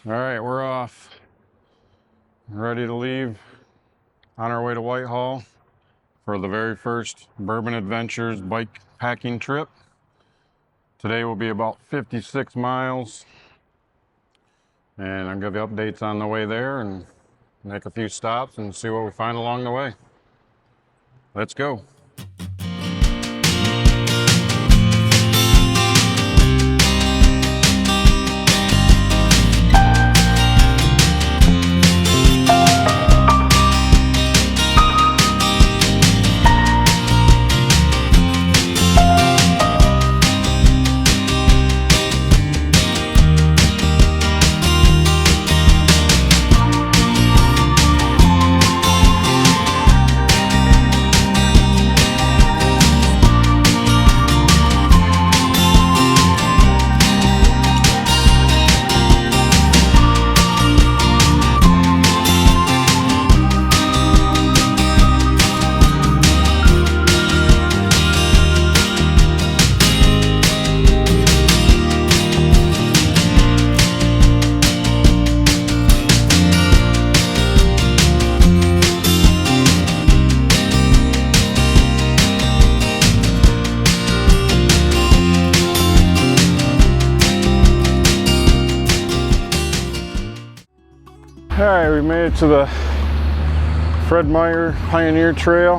All right, we're off. Ready to leave on our way to Whitehall for the very first Bourbon Adventures Bikepacking trip. Today will be about 56 miles. And I'll give you updates on the way there and make a few stops and see what we find along the way. Let's go. All right, we made it to the Meijer Pioneer Trail.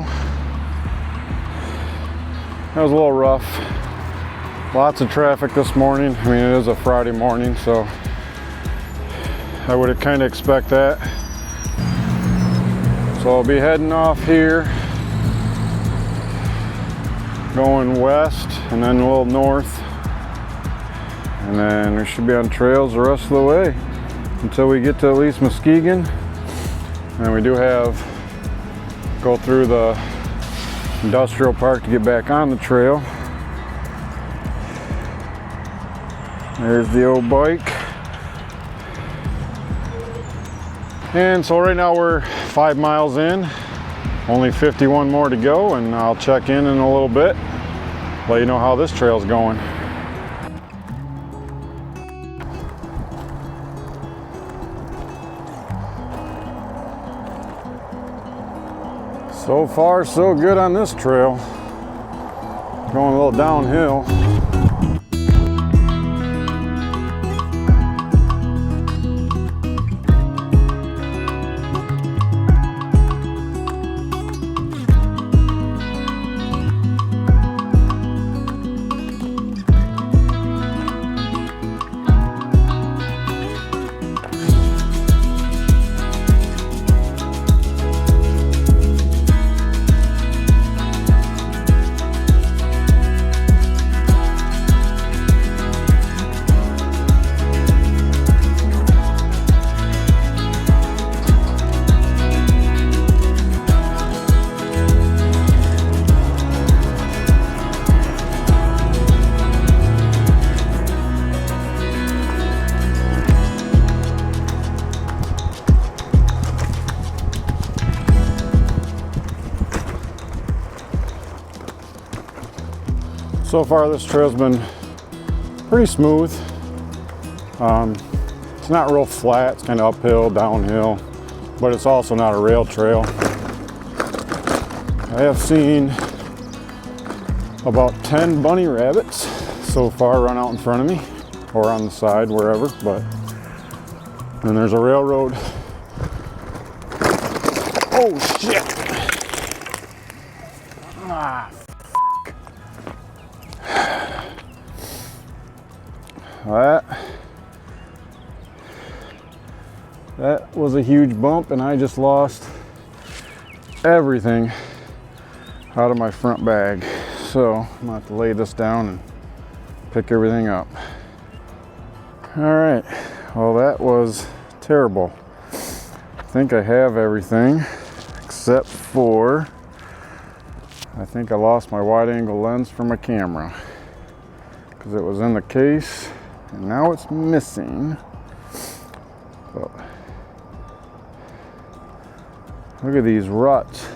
That was a little rough. Lots of traffic this morning. I mean, it is a Friday morning, so I would kind of expect that. So I'll be heading off here, going west and then a little north. And then we should be on trails the rest of the way until we get to at least Muskegon. And we do have go through the industrial park to get back on the trail. There's the old bike. And so right now we're 5 miles in, only 51 more to go, and I'll check in a little bit, let you know how this trail's going. So far, so good on this trail. Going a little downhill. So far this trail's been pretty smooth. It's not real flat, it's kind of uphill, downhill, but it's also not a rail trail. I have seen about 10 bunny rabbits so far run out in front of me or on the side, wherever, but then there's a railroad. Oh shit! Ah. That was a huge bump, and I just lost everything out of my front bag. So I'm gonna have to lay this down and pick everything up. All right, well that was terrible. I think I have everything except for, I think I lost my wide angle lens for my camera because it was in the case and now it's missing. But look at these ruts.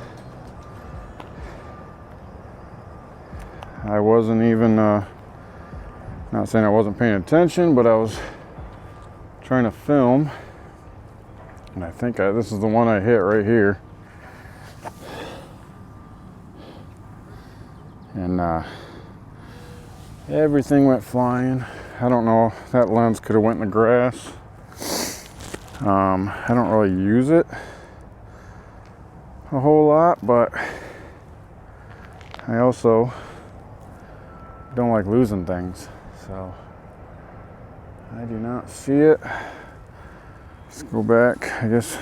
I wasn't even, not saying I wasn't paying attention, but I was trying to film, and I think this is the one I hit right here. And everything went flying. I don't know, that lens could have went in the grass. I don't really use it a whole lot, but I also don't like losing things, so I do not see it. Let's go back, I guess,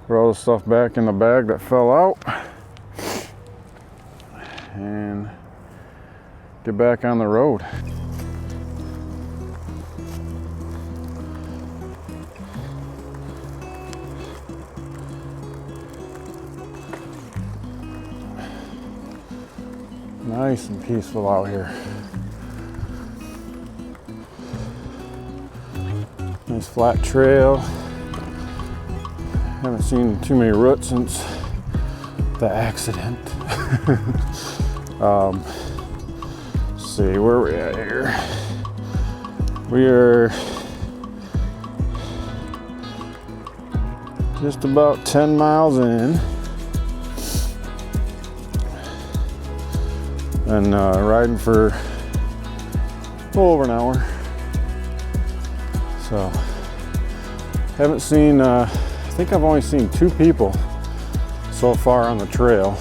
put all the stuff back in the bag that fell out and get back on the road. Nice and peaceful out here. Nice flat trail. Haven't seen too many roots since the accident. Let's see, where are we at here? We are just about 10 miles in. And riding for a little over an hour. So, haven't seen, I think I've only seen 2 people so far on the trail.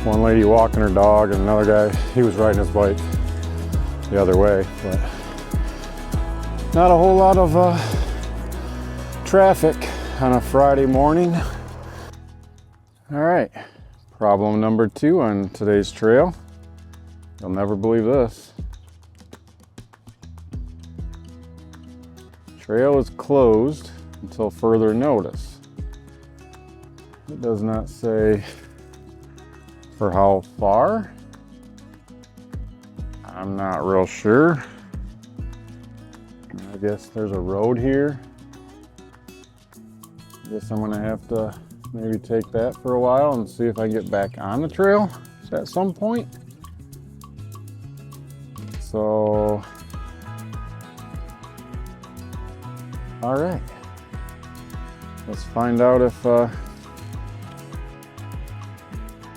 One lady walking her dog and another guy, he was riding his bike the other way. But not a whole lot of traffic on a Friday morning. All right, problem number 2 on today's trail. You'll never believe this. Trail is closed until further notice. It does not say for how far. I'm not real sure. I guess there's a road here. I guess I'm gonna have to maybe take that for a while and see if I get back on the trail at some point. So, all right, let's find out if I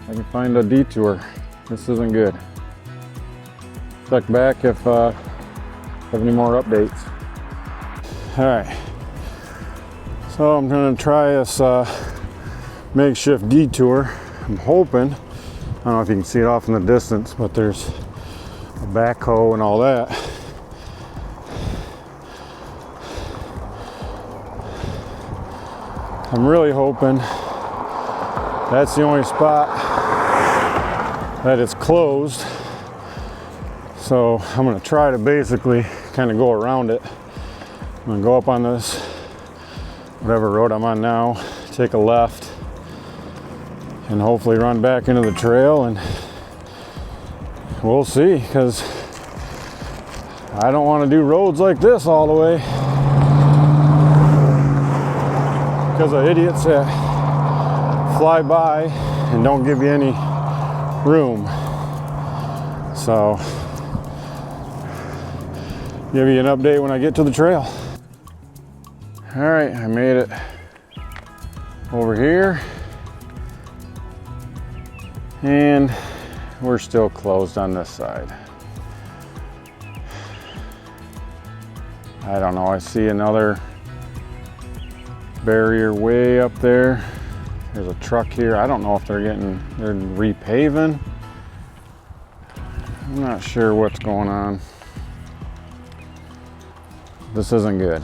can find a detour. This isn't good. Check back if I have any more updates. All right, so I'm gonna try this makeshift detour. I'm hoping, I don't know if you can see it off in the distance, but there's a backhoe and all that. I'm really hoping that's the only spot that it's closed. So I'm gonna try to basically kind of go around it. I'm gonna go up on this, whatever road I'm on now, take a left, and hopefully run back into the trail, and we'll see, because I don't want to do roads like this all the way because of idiots that fly by and don't give you any room. So, give you an update when I get to the trail. All right, I made it over here, and we're still closed on this side. I don't know, I see another barrier way up there. There's a truck here. I don't know if they're repaving. I'm not sure what's going on. This isn't good.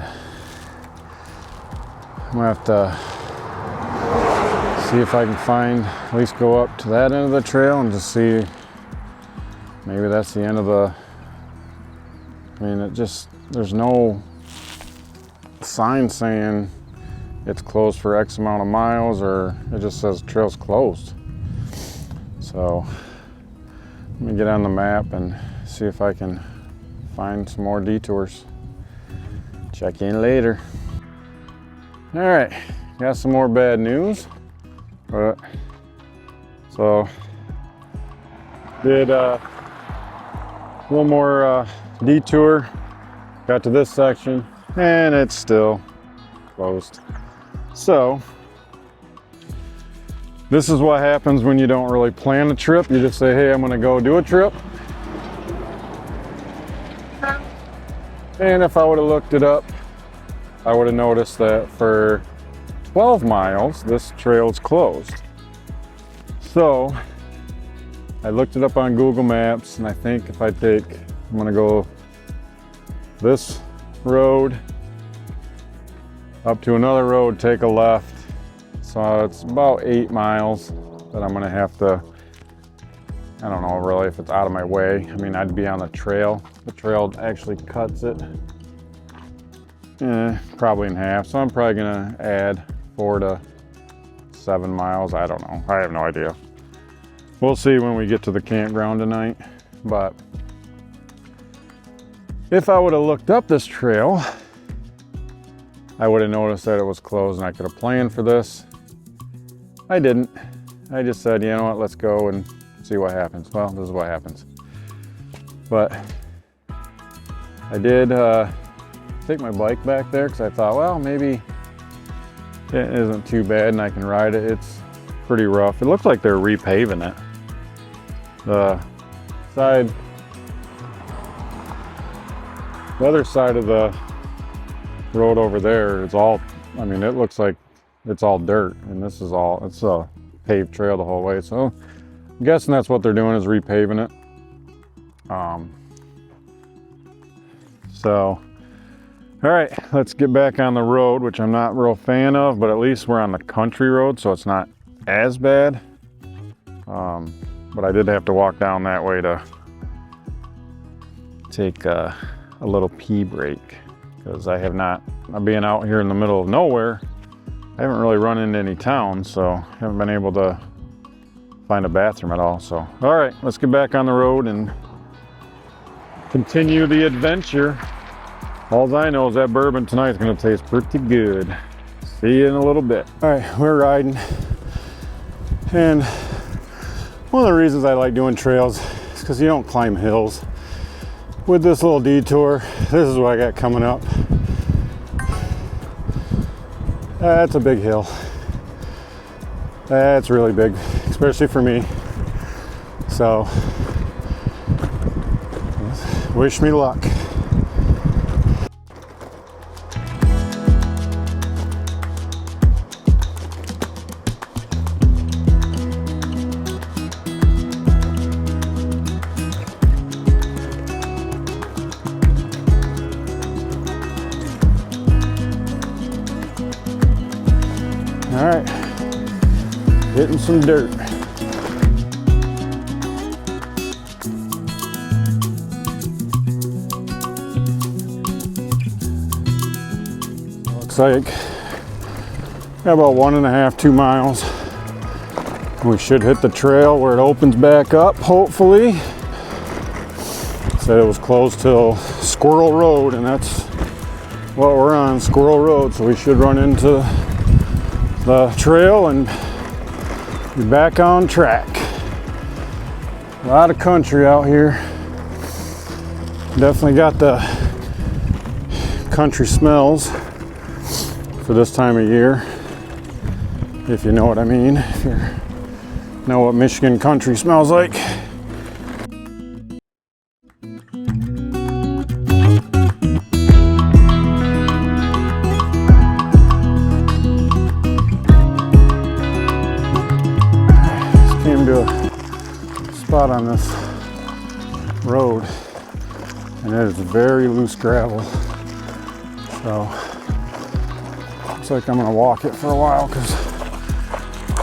I'm gonna have to see if I can find, at least go up to that end of the trail and just see, maybe that's the end of the, I mean, it just, there's no sign saying it's closed for X amount of miles, or it just says trail's closed. So let me get on the map and see if I can find some more detours. Check in later. All right, got some more bad news. So did one more detour, got to this section, and it's still closed. So this is what happens when you don't really plan a trip. You just say, hey, I'm gonna go do a trip. And if I would have looked it up, I would have noticed that for 12 miles, this trail is closed. So I looked it up on Google Maps, and I think if I take, I'm gonna go this road up to another road, take a left. So it's about 8 miles that I'm gonna have to, I don't know really if it's out of my way. I mean, I'd be on the trail. The trail actually cuts it probably in half. So I'm probably gonna add 4 to 7 miles. I don't know, I have no idea. We'll see when we get to the campground tonight. But if I would have looked up this trail, I would have noticed that it was closed and I could have planned for this. I didn't. I just said, you know what, let's go and see what happens. Well, this is what happens. But I did take my bike back there because I thought, well, maybe it isn't too bad and I can ride it. It's pretty rough. It looks like they're repaving it. The other side of the road over there is all, I mean, it looks like it's all dirt, and this is all, it's a paved trail the whole way. So I'm guessing that's what they're doing, is repaving it. So, all right, let's get back on the road, which I'm not real fan of, but at least we're on the country road, so it's not as bad. But I did have to walk down that way to take a little pee break, because I have not, being out here in the middle of nowhere, I haven't really run into any towns, so I haven't been able to find a bathroom at all. So, all right, let's get back on the road and continue the adventure. All I know is that bourbon tonight is going to taste pretty good. See you in a little bit. All right, we're riding. And one of the reasons I like doing trails is because you don't climb hills. With this little detour, this is what I got coming up. That's a big hill. That's really big, especially for me. So, wish me luck. All right, hitting some dirt. Looks like about 1.5, 2 miles. We should hit the trail where it opens back up, hopefully. Said it was closed till Squirrel Road, and that's what we're on, Squirrel Road. So we should run into the trail and be back on track. A lot of country out here. Definitely got the country smells for this time of year, if you know what I mean. If you know what Michigan country smells like. Spot on this road, and it is very loose gravel, so looks like I'm gonna walk it for a while, because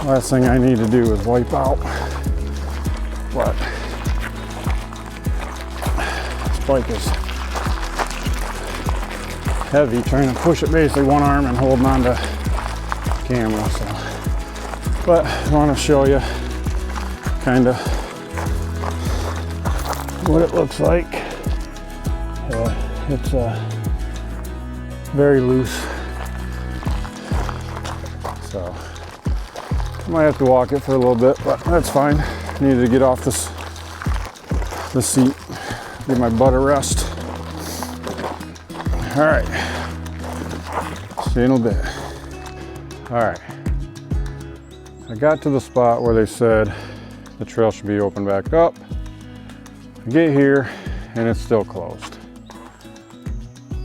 last thing I need to do is wipe out. But this bike is heavy, trying to push it basically one arm and holding on to camera. So, but I want to show you kind of what it looks like. It's very loose, so I might have to walk it for a little bit, but that's fine. I needed to get off the seat, give my butt a rest. All right, See you in a bit. All right. I got to the spot where they said the trail should be open back up. I get here and it's still closed.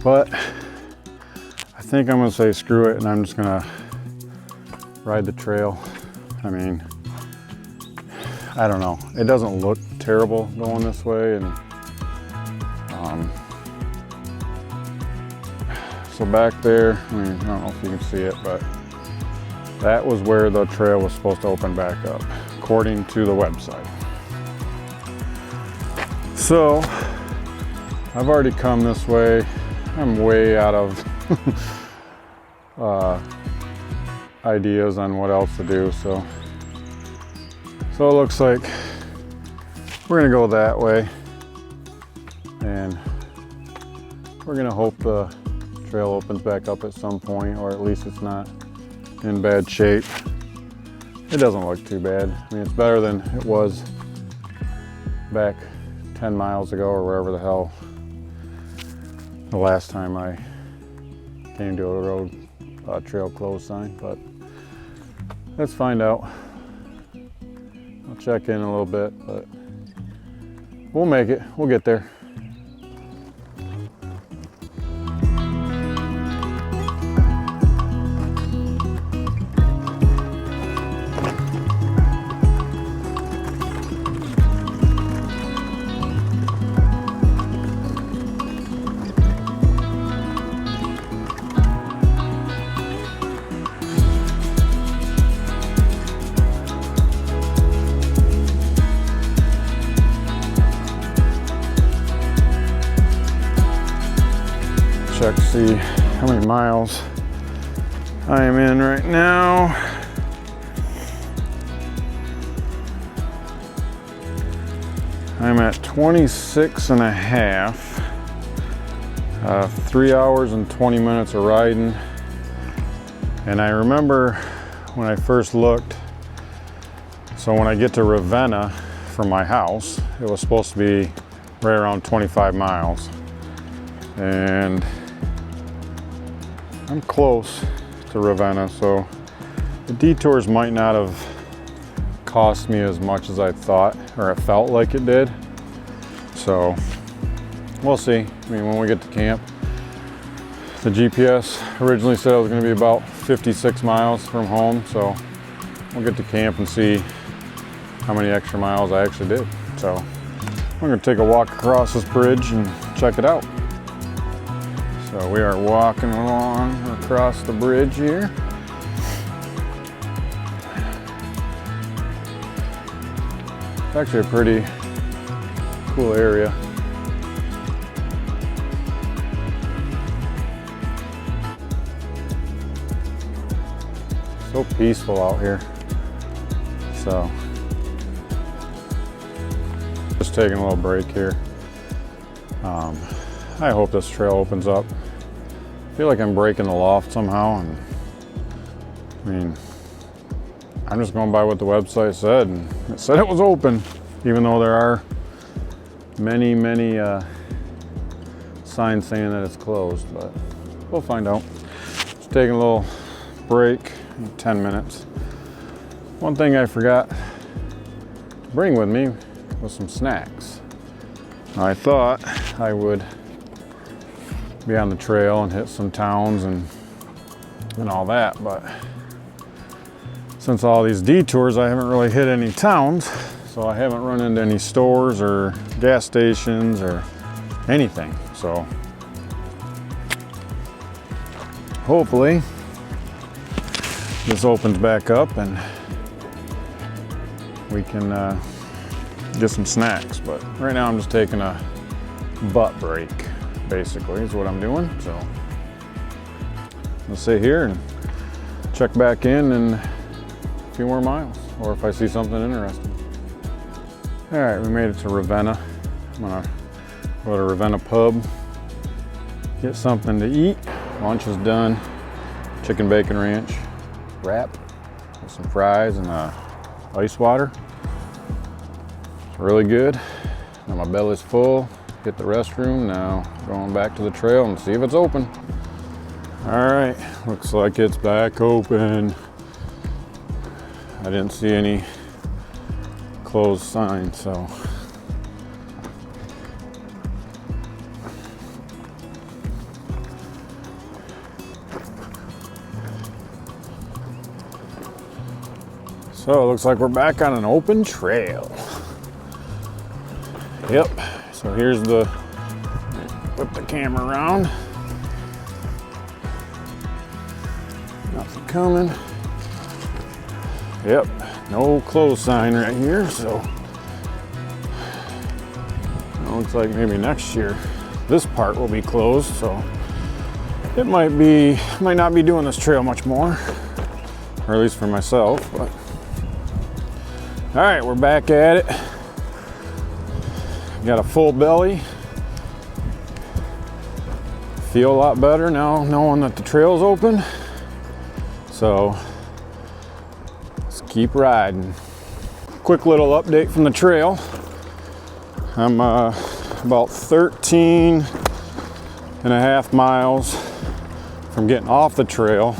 But I think I'm gonna say screw it and I'm just gonna ride the trail. I mean, I don't know. It doesn't look terrible going this way, and so back there, I mean, I don't know if you can see it, but that was where the trail was supposed to open back up, according to the website. So I've already come this way. I'm way out of ideas on what else to do, so it looks like we're gonna go that way, and we're gonna hope the trail opens back up at some point, or at least it's not in bad shape. It doesn't look too bad. I mean, it's better than it was back 10 miles ago or wherever the hell the last time I came to a road trail closed sign, but let's find out. I'll check in a little bit, but we'll make it. We'll get there. Check to see how many miles I am in right now. I'm at 26 and a half. 3 hours and 20 minutes of riding. And I remember when I first looked, so when I get to Ravenna from my house, it was supposed to be right around 25 miles. And I'm close to Ravenna, so the detours might not have cost me as much as I thought, or it felt like it did. So we'll see. I mean, when we get to camp, the GPS originally said it was going to be about 56 miles from home, so we'll get to camp and see how many extra miles I actually did. So I'm going to take a walk across this bridge and check it out. So we are walking along across the bridge here. It's actually a pretty cool area. So peaceful out here. So just taking a little break here. I hope this trail opens up. I feel like I'm breaking the loft somehow, and I mean, I'm just going by what the website said, and it said it was open, even though there are many signs saying that it's closed, but we'll find out. Just taking a little break, 10 minutes. One thing I forgot to bring with me was some snacks. I thought I would be on the trail and hit some towns and all that, but since all these detours, I haven't really hit any towns, so I haven't run into any stores or gas stations or anything. So hopefully this opens back up and we can get some snacks, but right now I'm just taking a butt break, basically is what I'm doing. So I'll sit here and check back in a few more miles, or if I see something interesting. All right, we made it to Ravenna. I'm gonna go to Ravenna pub, get something to eat. Lunch is done. Chicken bacon ranch wrap with some fries and ice water. It's really good. Now my belly's full. Hit the restroom. Now going back to the trail and see if it's open. All right, looks like it's back open. I didn't see any closed signs, so. So it looks like we're back on an open trail. Yep, so here's the, whip the camera around. Nothing coming. Yep, no close sign right here, so it looks like maybe next year this part will be closed, so it might not be doing this trail much more, or at least for myself, but all right, we're back at it. Got a full belly. Feel a lot better now knowing that the trail's open. So let's keep riding. Quick little update from the trail. I'm about 13.5 miles from getting off the trail,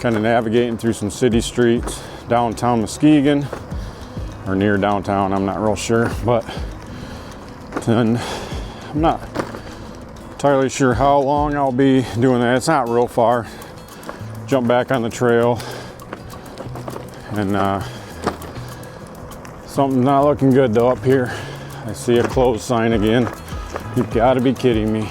kind of navigating through some city streets, downtown Muskegon, or near downtown, I'm not real sure, but then I'm not entirely sure how long I'll be doing that. It's not real far. Jump back on the trail, and something's not looking good though up here. I see a closed sign again. You've got to be kidding me.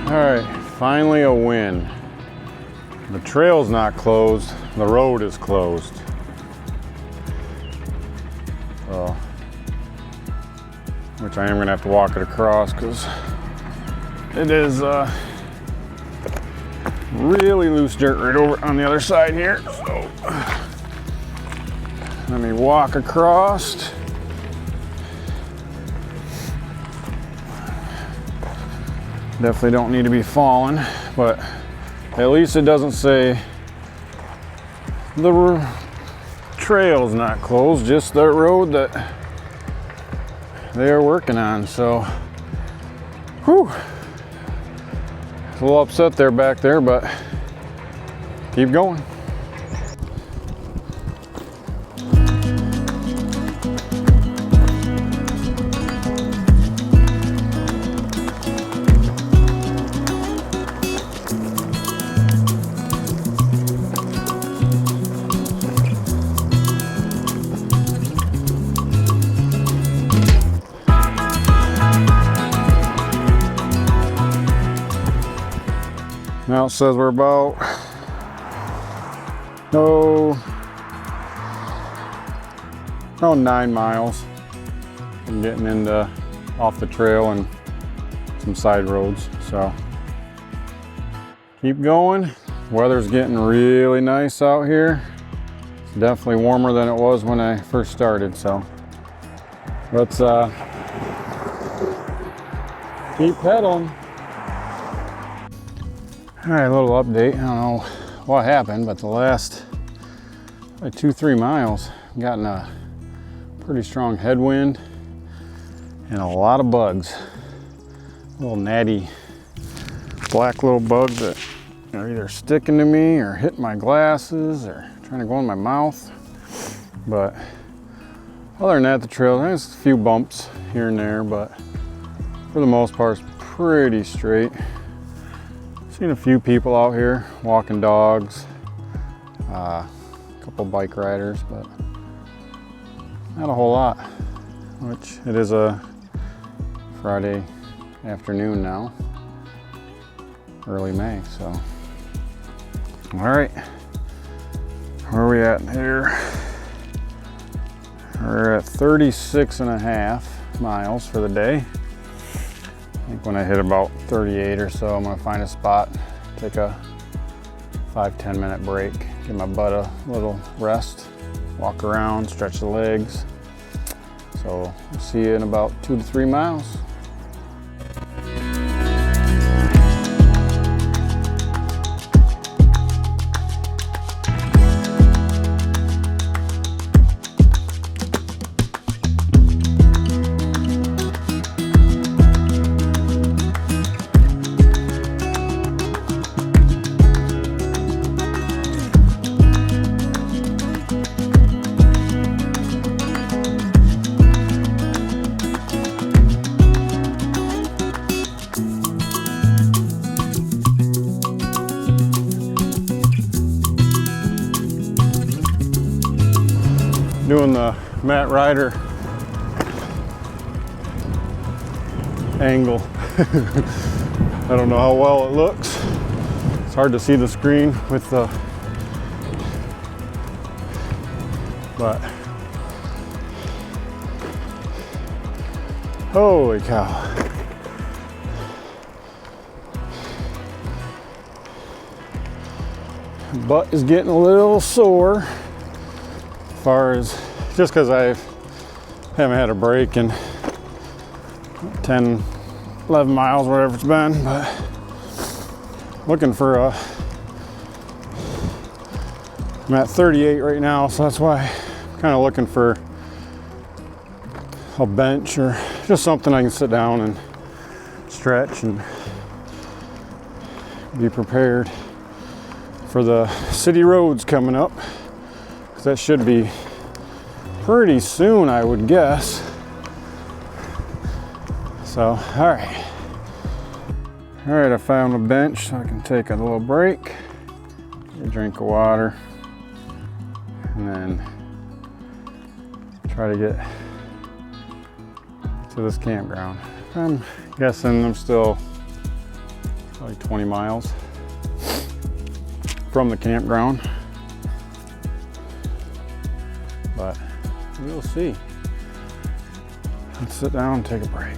All right, finally a win. The trail's not closed, the road is closed. So, which I am gonna have to walk it across because it is really loose dirt right over on the other side here. So, let me walk across. Definitely don't need to be falling, but at least it doesn't say the trail's not closed, just the road that they are working on. So, whew, a little upset there back there, but keep going. Now it says we're about 9 miles from getting into off the trail and some side roads. So keep going. Weather's getting really nice out here. It's definitely warmer than it was when I first started. So let's keep pedaling. All right, a little update. I don't know what happened, but the last 2-3 miles, I've gotten a pretty strong headwind and a lot of bugs. Little natty black little bugs that are either sticking to me or hitting my glasses or trying to go in my mouth. But other than that, the trail has a few bumps here and there, but for the most part, it's pretty straight. Seen a few people out here walking dogs, a couple bike riders, but not a whole lot, which it is a Friday afternoon now, early May, so. All right, where are we at here? We're at 36.5 miles for the day. think when I hit about 38 or so, I'm gonna find a spot, take a 5-10 minute break, give my butt a little rest, walk around, stretch the legs. So we'll see you in about 2 to 3 miles. Doing the Matt Ryder angle. I don't know how well it looks. It's hard to see the screen with the, but holy cow. Butt is getting a little sore. As far as just because I haven't had a break in 10, 11 miles, whatever it's been, but looking for a, I'm at 38 right now, so that's why I'm kind of looking for a bench or just something I can sit down and stretch and be prepared for the city roads coming up. That should be pretty soon, I would guess. So, all right, I found a bench so I can take a little break, get a drink of water, and then try to get to this campground. I'm guessing I'm still probably 20 miles from the campground. But we'll see. Let's sit down and take a break.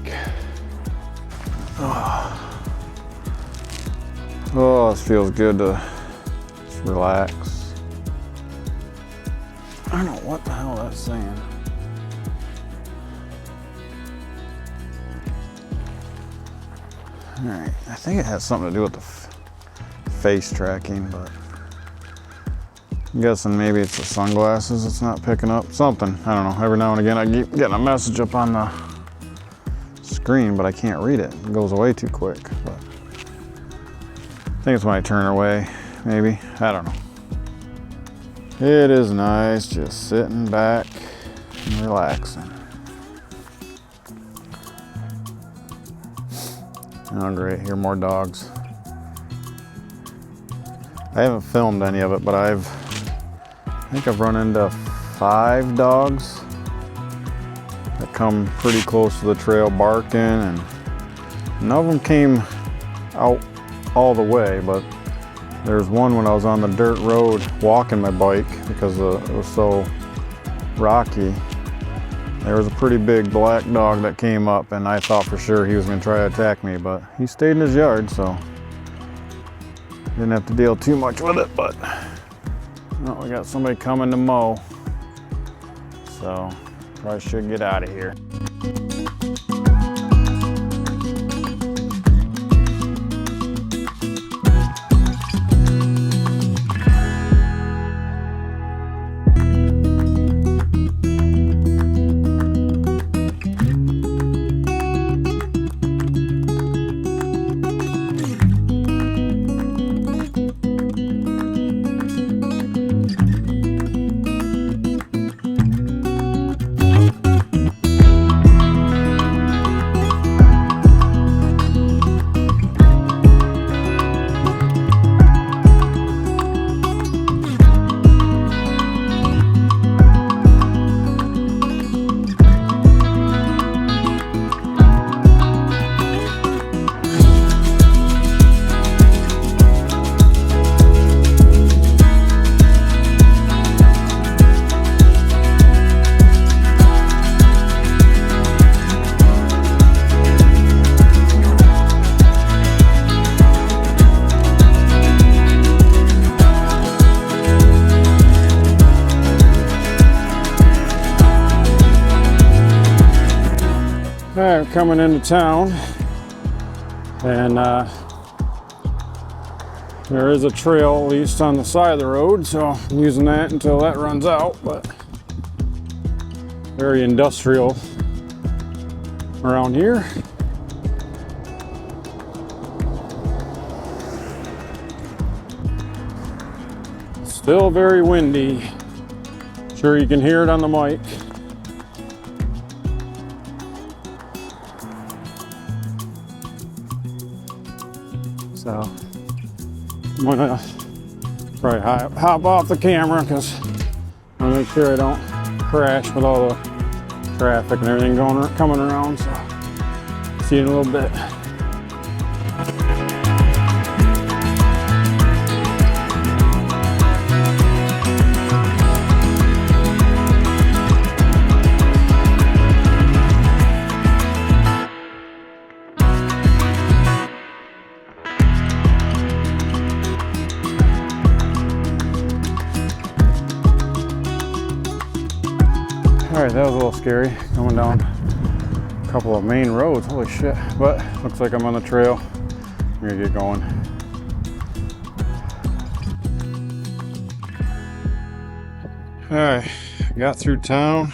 Oh, this feels good to just relax. I don't know what the hell that's saying. All right, I think it has something to do with the face tracking, but I'm guessing maybe it's the sunglasses it's not picking up. Something, I don't know. Every now and again I keep getting a message up on the screen, but I can't read it. It goes away too quick. But I think it's when I turn away, maybe. I don't know. It is nice just sitting back and relaxing. Oh great, here are more dogs. I haven't filmed any of it, but I think I've run into 5 dogs that come pretty close to the trail barking, and none of them came out all the way, but there's one when I was on the dirt road walking my bike because it was so rocky. There was a pretty big black dog that came up, and I thought for sure he was going to try to attack me, but he stayed in his yard, so didn't have to deal too much with it. But oh, we got somebody coming to mow, so probably should get out of here. Alright, coming into town, and there is a trail at least on the side of the road, so I'm using that until that runs out, but very industrial around here. Still very windy. Sure you can hear it on the mic. So I'm gonna probably hop off the camera because I want to make sure I don't crash with all the traffic and everything coming around. So see you in a little bit. Alright, that was a little scary coming down a couple of main roads, holy shit, but looks like I'm on the trail. I'm gonna get going. Alright, got through town.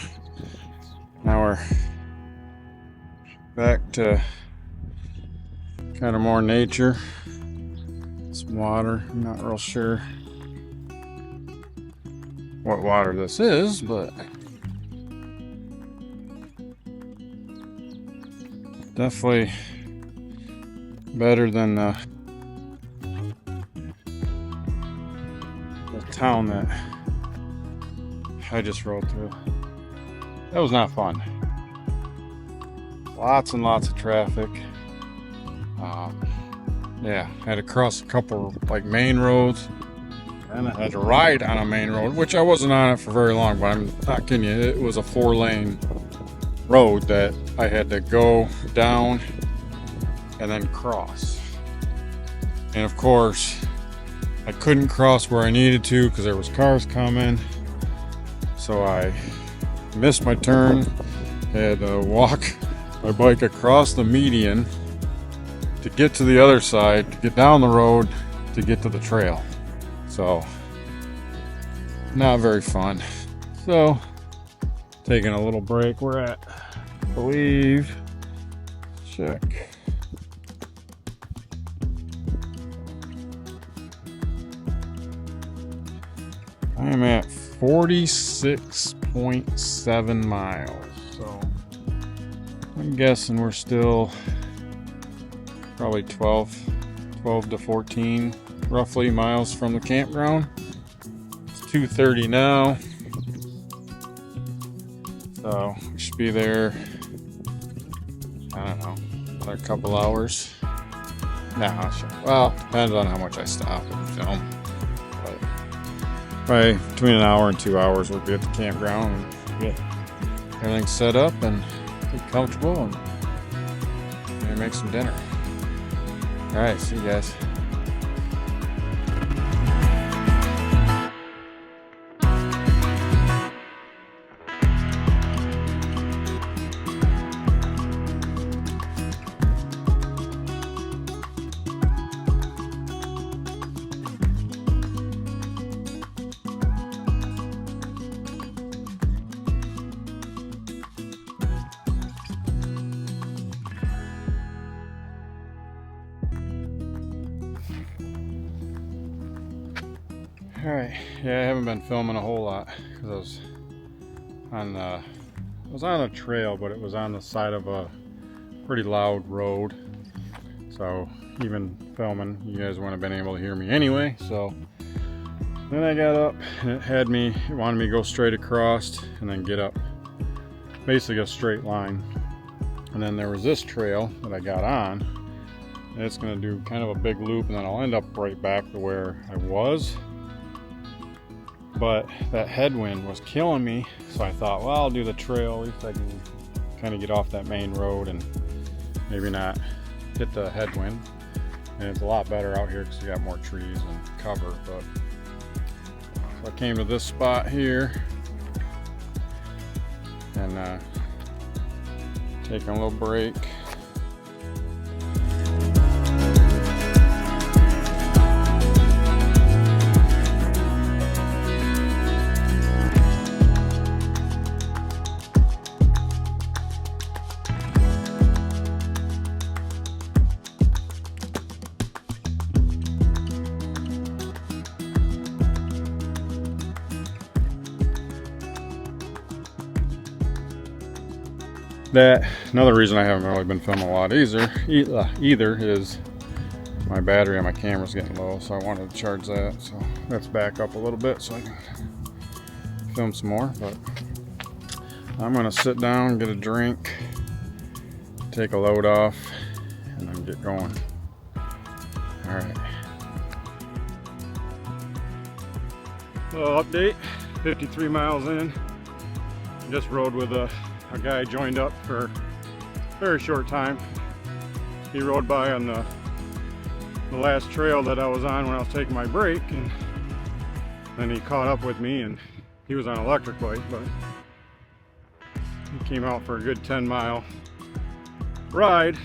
Now we're back to kind of more nature. Some water, I'm not real sure what water this is, but definitely better than the town that I just rode through. That was not fun. Lots and lots of traffic. Yeah, had to cross a couple like main roads, and I had to ride on a main road, which I wasn't on it for very long, but I'm not kidding you, it was a 4-lane road that I had to go down and then cross. And of course I couldn't cross where I needed to because there was cars coming, so I missed my turn, had to walk my bike across the median to get to the other side, to get down the road to get to the trail. So not very fun. So taking a little break. We're at, I believe, check. I am at 46.7 miles. So I'm guessing we're still probably 12 to 14 roughly miles from the campground. It's 2:30 now. So we should be there, I don't know, another couple hours. Nah, well, depends on how much I stop and film. But probably between an hour and 2 hours we'll be at the campground and get everything set up and get comfortable and maybe make some dinner. Alright, see you guys. Alright, yeah, I haven't been filming a whole lot because I was on a trail, but it was on the side of a pretty loud road. So even filming, you guys wouldn't have been able to hear me anyway. So then I got up and it wanted me to go straight across and then get up basically a straight line. And then there was this trail that I got on, and it's going to do kind of a big loop, and then I'll end up right back to where I was. But that headwind was killing me, so I thought, well, I'll do the trail, at least I can kind of get off that main road and maybe not hit the headwind. And it's a lot better out here because you got more trees and cover. But so I came to this spot here and taking a little break. Another reason I haven't really been filming a lot either is my battery on my camera's getting low, so I wanted to charge that. So let's back up a little bit so I can film some more. But I'm gonna sit down, get a drink, take a load off, and then get going. All right. Little update, 53 miles in. Just rode with a guy joined up for a very short time. He rode by on the last trail that I was on when I was taking my break, and then he caught up with me, and he was on an electric bike, but he came out for a good 10-mile ride.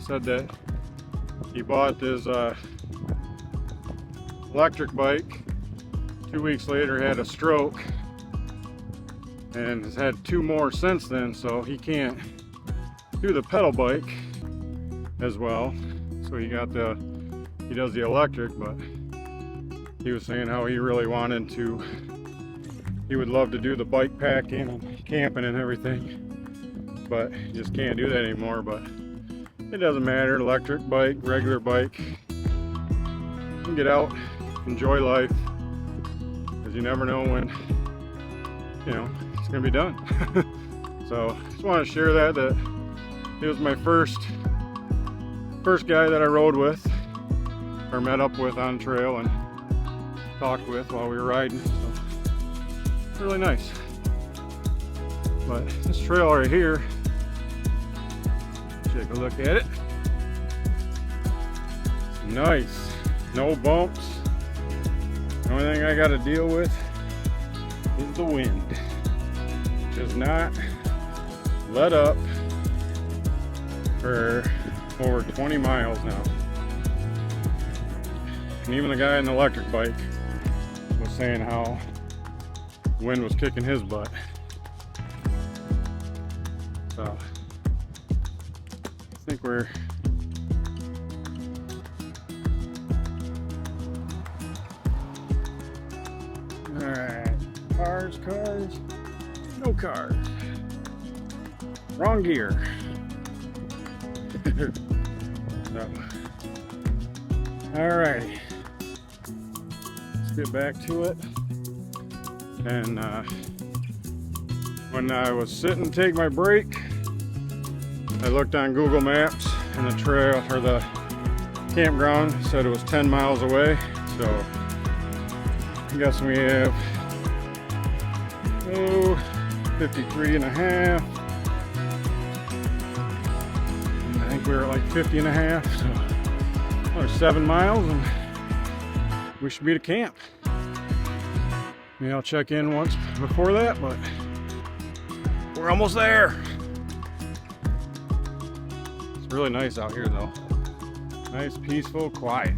Said that he bought his electric bike, 2 weeks later had a stroke, and has had 2 more since then, so he can't do the pedal bike as well. So he does the electric, but he was saying how he really he would love to do the bike packing and camping and everything, but he just can't do that anymore. But it doesn't matter, electric bike, regular bike, you can get out, enjoy life, because you never know when, you know, it's gonna be done. So just want to share that he was my first guy that I rode with or met up with on trail and talked with while we were riding. So really nice. But this trail right here, take a look at it. Nice, no bumps. The only thing I got to deal with is the wind. Does not let up for over 20 miles now. And even the guy in the electric bike was saying how the wind was kicking his butt. So I think we're alright. Cars, no cars. Wrong gear. So, alrighty. Let's get back to it. And when I was sitting to take my break, I looked on Google Maps, and the trail, or the campground, said it was 10 miles away. So I'm guessing we have 53 and a half. And I think we were at like 50 and a half. So another 7 miles and we should be to camp. Maybe I'll check in once before that, but we're almost there. It's really nice out here though. Nice, peaceful, quiet.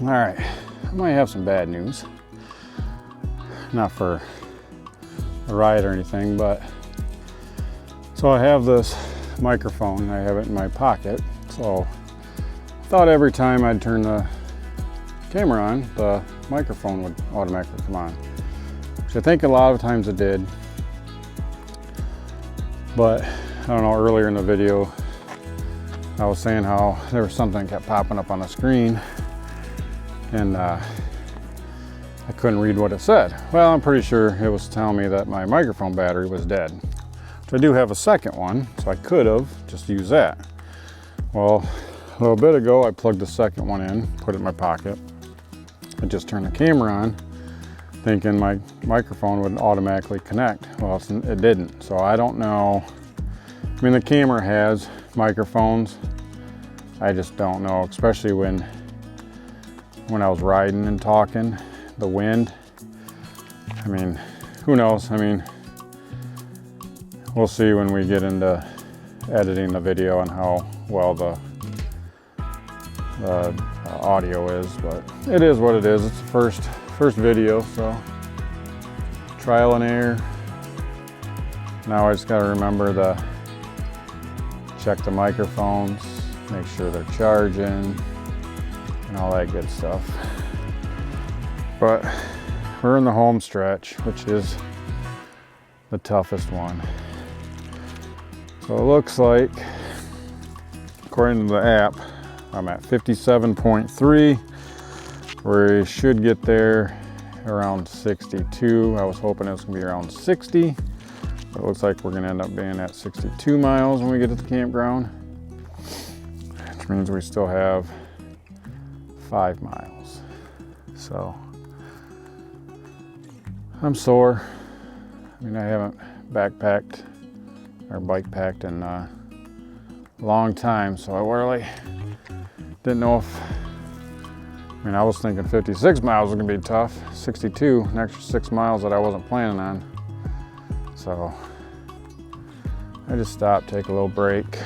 All right, I might have some bad news. Not for a ride or anything, but so I have this microphone. I have it in my pocket. So I thought every time I'd turn the camera on, the microphone would automatically come on, which which I think a lot of times it did. But I don't know, earlier in the video, I was saying how there was something that kept popping up on the screen and I couldn't read what it said. Well, I'm pretty sure it was telling me that my microphone battery was dead. So I do have a second one, so I could have just used that. Well, a little bit ago, I plugged the second one in, put it in my pocket. I just turned the camera on, thinking my microphone would automatically connect. Well, it didn't, so I don't know. I mean, the camera has microphones. I just don't know, especially when I was riding and talking, the wind. I mean, who knows? I mean, we'll see when we get into editing the video and how well the audio is, but it is what it is. It's the first video, so trial and error. Now I just got to remember to check the microphones, make sure they're charging and all that good stuff. But we're in the home stretch, which is the toughest one. So it looks like, according to the app, I'm at 57.3. We should get there around 62. I was hoping it was gonna be around 60. But it looks like we're gonna end up being at 62 miles when we get to the campground, which means we still have 5 miles. So I'm sore. I mean, I haven't backpacked or bike packed in a long time, so I really didn't know if, I mean, I was thinking 56 miles was gonna be tough. 62, an extra 6 miles that I wasn't planning on. So I just stopped, take a little break,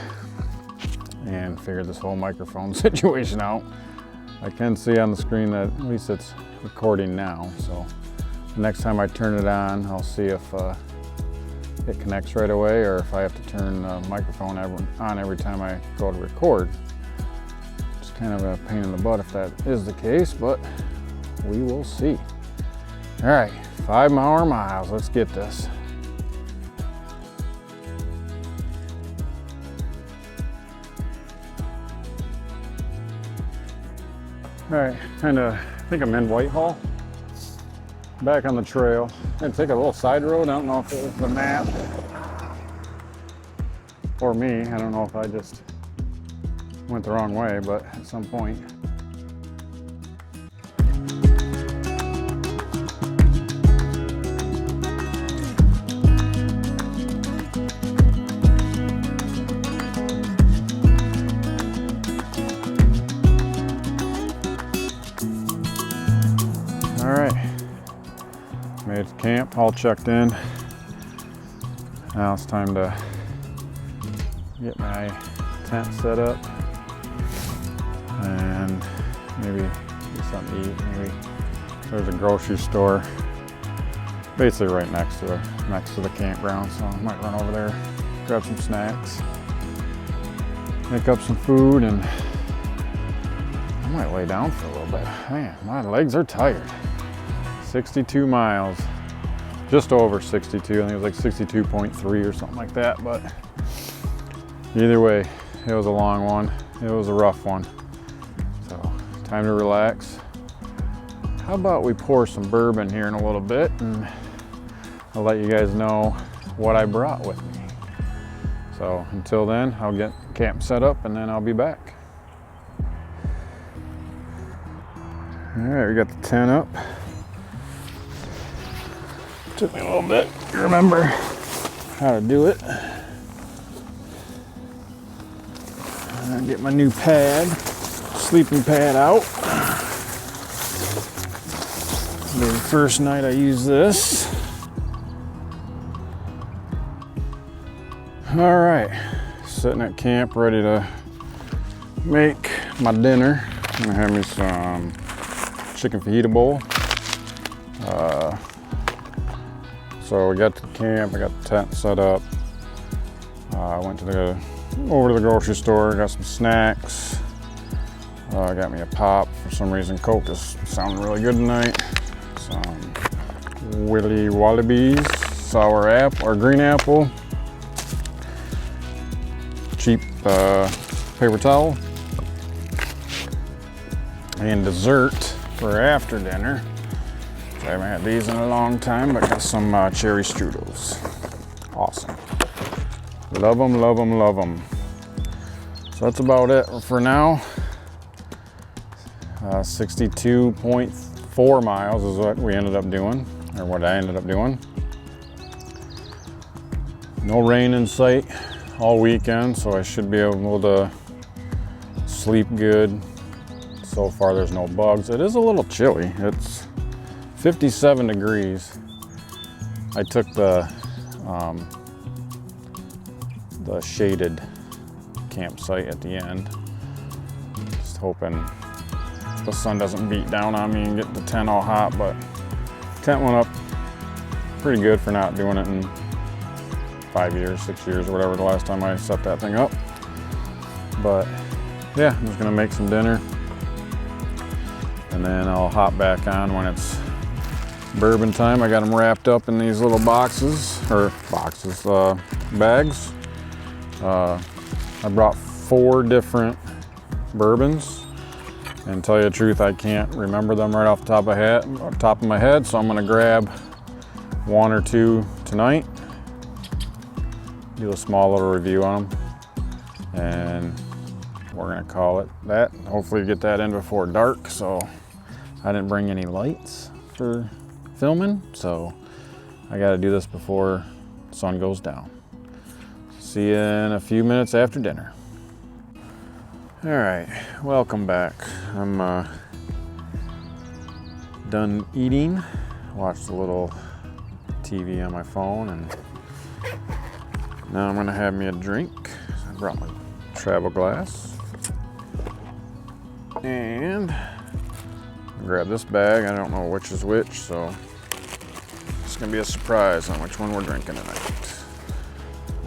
and figured this whole microphone situation out. I can see on the screen that at least it's recording now. So the next time I turn it on, I'll see if it connects right away or if I have to turn the microphone on every time I go to record. It's kind of a pain in the butt if that is the case, but we will see. All right, 5 more miles, let's get this. All right, I think I'm in Whitehall. Back on the trail. I'm gonna take a little side road. I don't know if it was the map or me. I don't know if I just went the wrong way, but at some point. All right. Made it to camp, all checked in. Now it's time to get my tent set up and maybe get something to eat. Maybe there's a grocery store basically right next to the campground, so I might run over there, grab some snacks, make up some food, and I might lay down for a little bit. Man, my legs are tired. 62 miles, just over 62. I think it was like 62.3 or something like that, but either way, it was a long one. It was a rough one. So time to relax. How about we pour some bourbon here in a little bit, and I'll let you guys know what I brought with me. So until then, I'll get camp set up and then I'll be back. All right, we got the tent up. Took me a little bit to remember how to do it. And get my new pad, sleeping pad out. It'll be the first night I use this. All right, sitting at camp, ready to make my dinner. I'm gonna have me some chicken fajita bowl. So we got to the camp, I got the tent set up. I went over to the grocery store, got some snacks. I got me a pop. For some reason, Coke is sounding really good tonight. Some Willy Wallabies, sour apple or green apple, cheap paper towel, and dessert for after dinner. I haven't had these in a long time, but got some cherry strudels. Awesome. Love them, love them, love them. So that's about it for now. 62.4 miles is what we ended up doing, or what I ended up doing. No rain in sight all weekend, so I should be able to sleep good. So far there's no bugs. It is a little chilly. It's 57 degrees. I took the shaded campsite at the end. Just hoping the sun doesn't beat down on me and get the tent all hot, but tent went up pretty good for not doing it in 5 years, 6 years, or whatever the last time I set that thing up. But yeah, I'm just gonna make some dinner and then I'll hop back on when it's bourbon time. I got them wrapped up in these little bags. I brought 4 different bourbons, and tell you the truth, I can't remember them right off the top of my head, so I'm gonna grab 1 or 2 tonight, do a small little review on them, and we're gonna call it that. Hopefully get that in before dark. So I didn't bring any lights for filming, so I got to do this before the sun goes down. See you in a few minutes after dinner. All right, welcome back. I'm done eating. Watched a little TV on my phone, and now I'm gonna have me a drink. I brought my travel glass, and grab this bag. I don't know which is which, so it's gonna be a surprise on which one we're drinking tonight.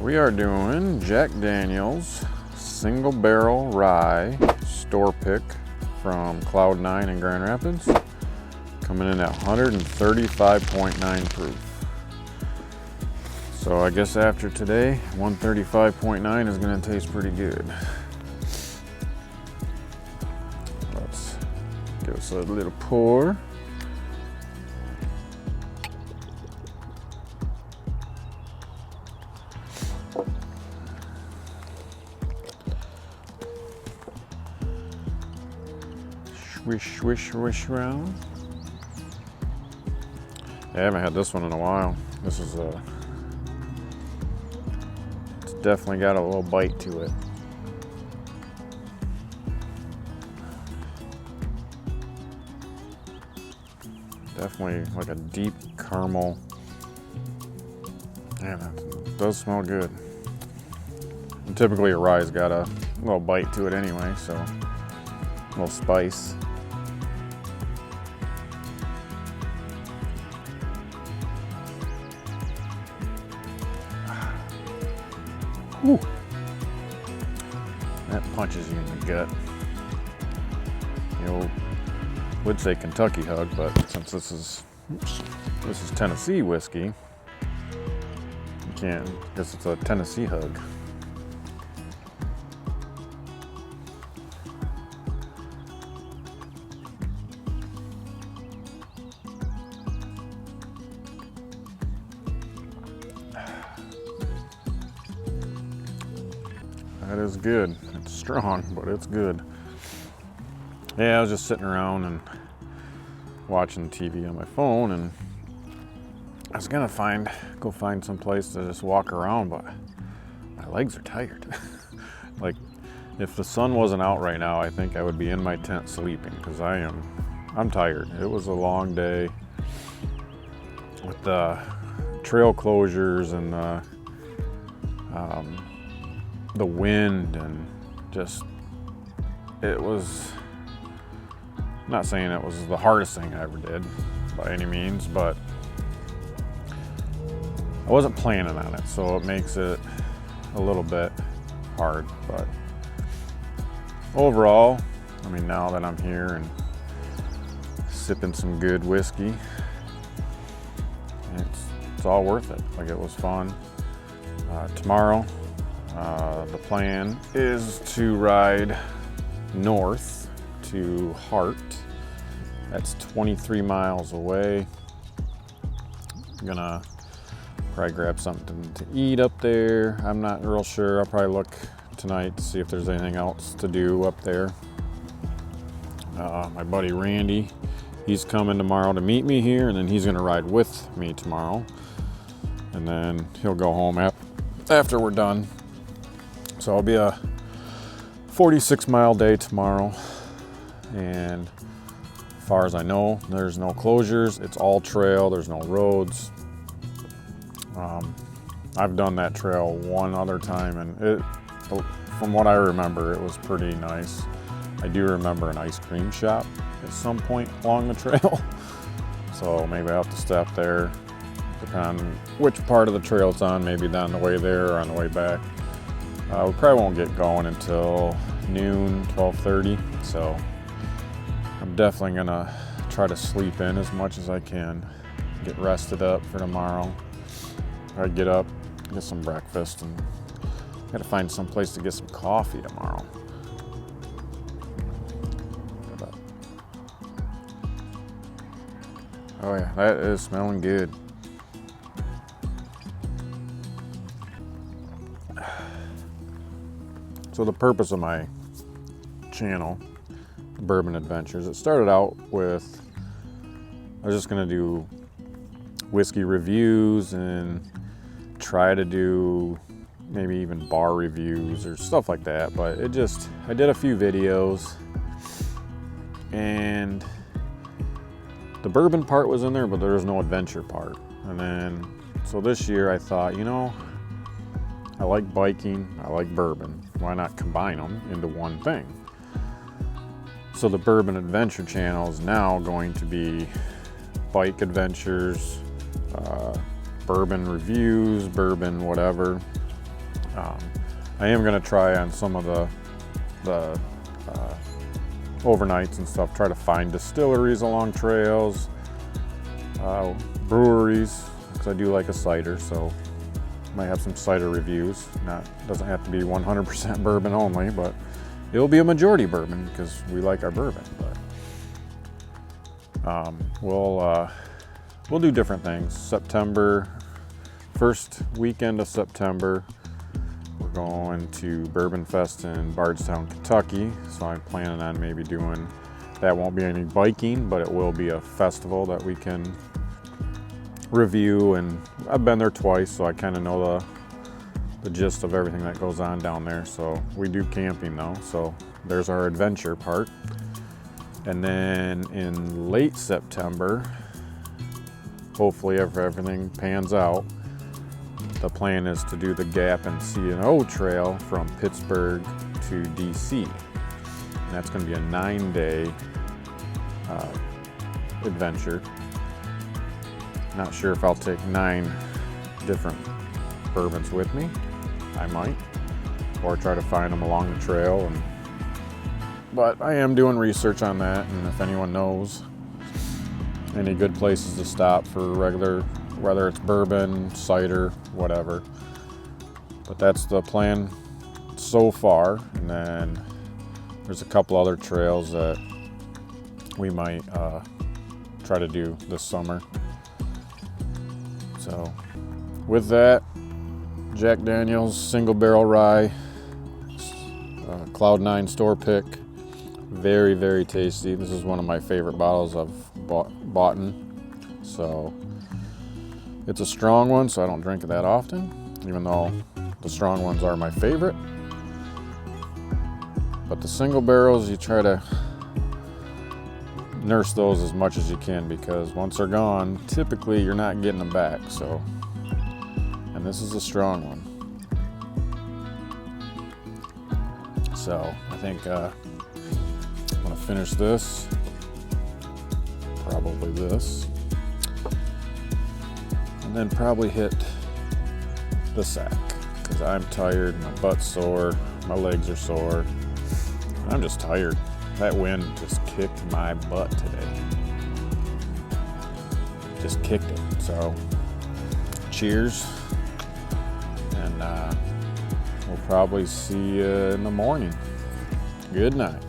We are doing Jack Daniel's Single Barrel Rye Store Pick from Cloud9 in Grand Rapids, coming in at 135.9 proof. So I guess after today, 135.9 is gonna taste pretty good. Let's give us a little pour. Swish, swish, swish around. I haven't had this one in a while. This is it's definitely got a little bite to it. Definitely like a deep caramel. Man, it does smell good. And typically a rye's got a little bite to it anyway, so a little spice. Whew. That punches you in the gut. You know, would say Kentucky hug, but since this is Tennessee whiskey, you can't. I guess it's a Tennessee hug. That is good. It's strong, but it's good. Yeah, I was just sitting around and watching TV on my phone, and I was gonna go find some place to just walk around, but my legs are tired. Like, if the sun wasn't out right now, I think I would be in my tent sleeping, because I'm tired. It was a long day with the trail closures and the wind, and just, it was, I'm not saying it was the hardest thing I ever did by any means, but I wasn't planning on it, so it makes it a little bit hard. But overall, I mean, now that I'm here and sipping some good whiskey, it's all worth it. Like, it was fun. Tomorrow, the plan is to ride north to Hart. That's 23 miles away. I'm gonna probably grab something to eat up there. I'm not real sure. I'll probably look tonight to see if there's anything else to do up there. My buddy Randy, he's coming tomorrow to meet me here, and then he's gonna ride with me tomorrow. And then he'll go home after we're done. So it'll be a 46-mile day tomorrow. And as far as I know, there's no closures. It's all trail, there's no roads. I've done that trail one other time, and from what I remember, it was pretty nice. I do remember an ice cream shop at some point along the trail. So maybe I'll have to stop there, depending on which part of the trail it's on, maybe down the way there or on the way back. We probably won't get going until noon, 12:30. So I'm definitely gonna try to sleep in as much as I can, get rested up for tomorrow. I get up, get some breakfast, and gotta find some place to get some coffee tomorrow. Oh yeah, that is smelling good. So the purpose of my channel, Bourbon Adventures, it started out with, I was just gonna do whiskey reviews and try to do maybe even bar reviews or stuff like that, but I did a few videos, and the bourbon part was in there, but there was no adventure part. And then, so this year I thought, I like biking, I like bourbon. Why not combine them into one thing? So the Bourbon Adventure channel is now going to be bike adventures, bourbon reviews, bourbon whatever. I am going to try on some of the overnights and stuff, try to find distilleries along trails, breweries, because I do like a cider, so might have some cider reviews. Doesn't have to be 100% bourbon only, but it'll be a majority bourbon because we like our bourbon. But we'll do different things. September, first weekend of September, we're going to Bourbon Fest in Bardstown, Kentucky. So I'm planning on maybe doing, that won't be any biking, but it will be a festival that we can review. And I've been there twice, so I kind of know the gist of everything that goes on down there. So we do camping though, so there's our adventure part. And then in late September, hopefully if everything pans out, the plan is to do the Gap and C&O Trail from Pittsburgh to DC. And that's going to be a 9-day adventure. Not sure if I'll take 9 different bourbons with me. I might, or try to find them along the trail. But I am doing research on that, and if anyone knows any good places to stop for regular, whether it's bourbon, cider, whatever. But that's the plan so far. And then there's a couple other trails that we might try to do this summer. So with that, Jack Daniel's single barrel rye, Cloud 9 store pick, very, very tasty. This is one of my favorite bottles I've bought in. So it's a strong one, so I don't drink it that often, even though the strong ones are my favorite. But the single barrels, you try to nurse those as much as you can, because once they're gone, typically you're not getting them back. So, and this is a strong one. So I think I'm gonna finish this, probably this, and then probably hit the sack, because I'm tired, my butt's sore, my legs are sore, I'm just tired. That wind just kicked my butt today. Just kicked it. So cheers. And we'll probably see you in the morning. Good night.